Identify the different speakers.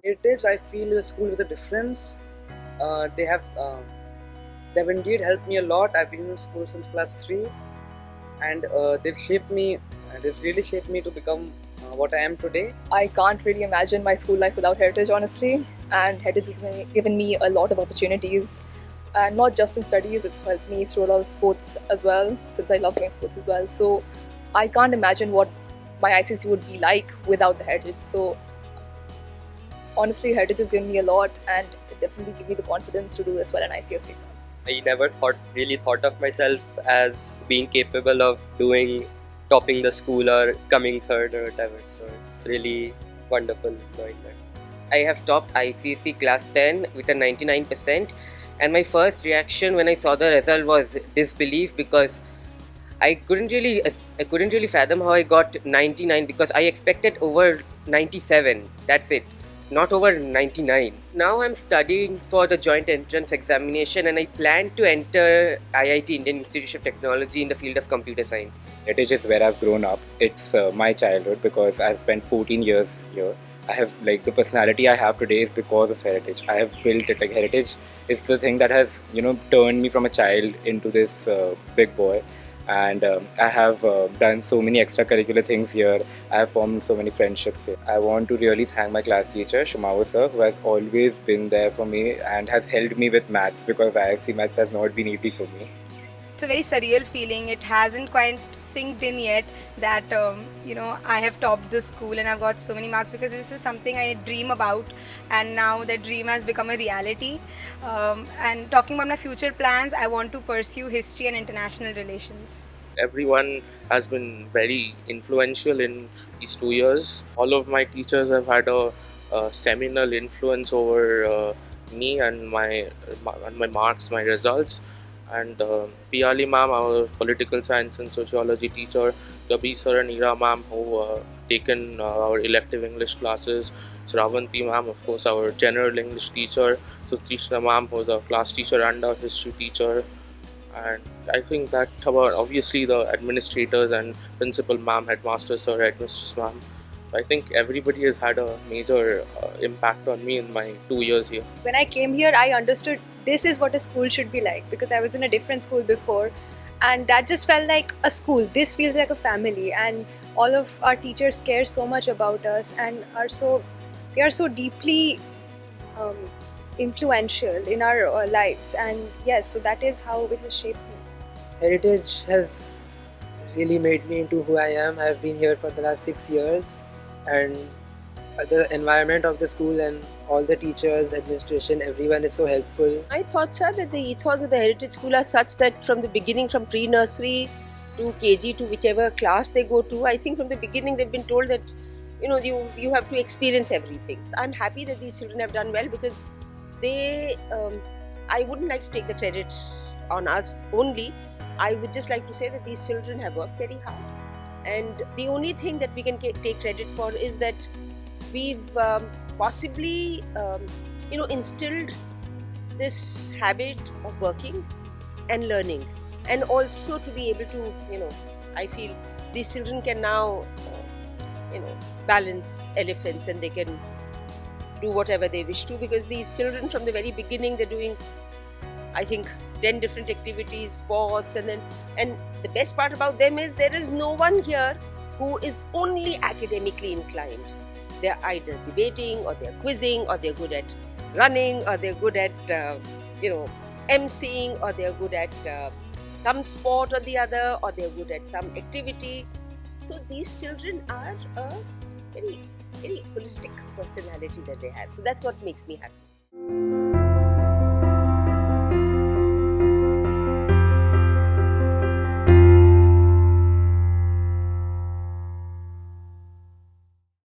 Speaker 1: Heritage, I feel, is a school with a difference. Uh, they have uh, they have indeed helped me a lot. I've been in school since class 3, and they've shaped me. They've really shaped me to become what I am today.
Speaker 2: I can't really imagine my school life without Heritage, honestly. And Heritage has given me a lot of opportunities. And not just in studies, it's helped me through a lot of sports as well, since I love doing sports as well. So I can't imagine what my ICC would be like without the Heritage. So honestly, Heritage has given me a lot, and it definitely gave me the confidence to do as well in ICSE.
Speaker 3: I never really thought of myself as being capable of topping the school or coming third or whatever. So it's really wonderful knowing that.
Speaker 4: I have topped ICSE class 10 with a 99%, and my first reaction when I saw the result was disbelief, because I couldn't really fathom how I got 99, because I expected over 97. That's it, not over 99. Now I'm studying for the joint entrance examination, and I plan to enter IIT, Indian Institute of Technology, in the field of computer science.
Speaker 5: Heritage is where I've grown up. It's my childhood, because I've spent 14 years here. I have, like, the personality I have today is because of Heritage. I have built it. Like, Heritage is the thing that has, turned me from a child into this big boy. And I have done so many extracurricular things here. I have formed so many friendships here. I want to really thank my class teacher, Shumawa sir, who has always been there for me and has helped me with maths, because IISc maths has not been easy for me.
Speaker 6: It's a very surreal feeling. It hasn't quite synced in yet that I have topped the school and I've got so many marks, because this is something I dream about, and now that dream has become a reality. And talking about my future plans, I want to pursue history and international relations.
Speaker 7: Everyone has been very influential in these 2 years. All of my teachers have had a seminal influence over me and my marks, my results. And Piali ma'am, our political science and sociology teacher, Gabi sir and Ira ma'am, who taken our elective English classes, Sravanti ma'am, of course, our general English teacher, Sutrishna ma'am, who was a class teacher and our history teacher. And I think that obviously the administrators and principal ma'am, headmaster sir, headmistress ma'am, I think everybody has had a major impact on me in my 2 years here.
Speaker 2: When I came here, I understood this is what a school should be like, because I was in a different school before, and that just felt like a school. This feels like a family, and all of our teachers care so much about us and they are so deeply influential in our lives. And yes, so that is how it has shaped me.
Speaker 1: Heritage has really made me into who I am. I've been here for the last 6 years, and the environment of the school and all the teachers, administration, everyone is so helpful.
Speaker 8: I thought, sir, that the ethos of the Heritage School are such that from the beginning, from pre-nursery to KG to whichever class they go to, I think from the beginning they've been told that you have to experience everything. I'm happy that these children have done well, because they I wouldn't like to take the credit on us only. I would just like to say that these children have worked very hard, and the only thing that we can take credit for is that we've possibly instilled this habit of working and learning, and also to be able to I feel these children can now balance elephants, and they can do whatever they wish to, because these children from the very beginning, they're doing, I think, 10 different activities, sports, and the best part about them is there is no one here who is only academically inclined. They're either debating, or they're quizzing, or they're good at running, or they're good at emceeing, or they're good at some sport or the other, or they're good at some activity. So these children are a very, very holistic personality that they have. So that's what makes me happy.